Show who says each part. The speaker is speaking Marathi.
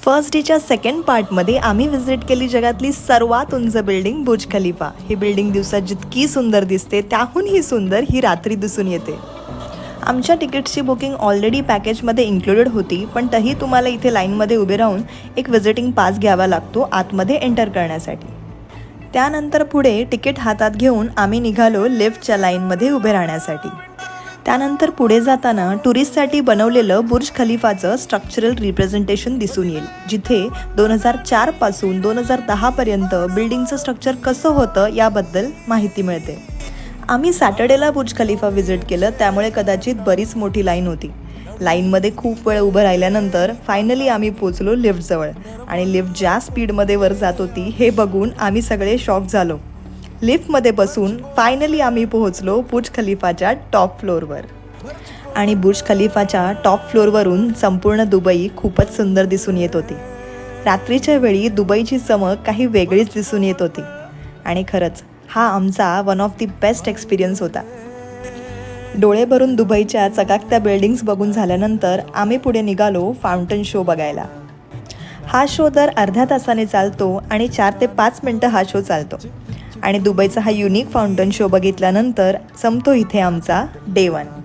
Speaker 1: फर्स्ट डेच्या सेकंड पार्टमध्ये आम्ही विजिट केली जगातली सर्वात उंच बिल्डिंग बुर्ज खलिफा। ही बिल्डिंग दिवसात जितकी सुंदर दिसते त्याहूनही सुंदर ही रात्री दिसून येते। आमच्या तिकीट्सची बुकिंग ऑलरेडी पॅकेजमध्ये इन्क्लुडेड होती, पण तरी तुम्हाला इथे लाईनमध्ये उभे राहून एक विजिटिंग पास घ्यावा लागतो आतमध्ये एंटर करण्यासाठी। त्यानंतर पुढे तिकीट हातात घेऊन आम्ही निघालो लिफ्टच्या लाईनमध्ये उभे राहण्यासाठी। त्यानंतर पुढे जाताना टुरिस्टसाठी बनवलेलं बुर्ज खलिफाचं स्ट्रक्चरल रिप्रेझेंटेशन दिसून येईल, जिथे 2004 पासून 2010 पर्यंत बिल्डिंगचं स्ट्रक्चर कसं होतं याबद्दल माहिती मिळते। आम्ही सॅटर्डेला बुर्ज खलिफा विजिट केलं, त्यामुळे कदाचित बरीच मोठी लाईन होती। लाईनमध्ये खूप वेळ उभं राहिल्यानंतर फायनली आम्ही पोचलो लिफ्टजवळ, आणि लिफ्ट ज्या स्पीडमध्ये वर जात होती हे बघून आम्ही सगळे शॉक झालो। लिफ्टमध्ये बसून फायनली आम्ही पोहोचलो बुर्ज खलिफाच्या टॉप फ्लोअरवर, आणि बुर्ज खलिफाच्या टॉप फ्लोअरवरून संपूर्ण दुबई खूपच सुंदर दिसून येत होती। रात्रीच्या वेळी दुबईची चमक काही वेगळीच दिसून येत होती, आणि खरंच हा आमचा one of the best experience होता। डोळे भरून दुबईच्या चकाकत्या बिल्डिंग्स बघून झाल्यानंतर आम्ही पुढे निघालो फाउंटन शो बघायला। हा शो दर अर्ध्या तासाने चालतो आणि 4 ते 5 मिनिटं हा शो चालतो, आणि दुबईचा हा युनिक फाउंटन शो बघितल्यानंतर संपतो इथे आमचा डे 1।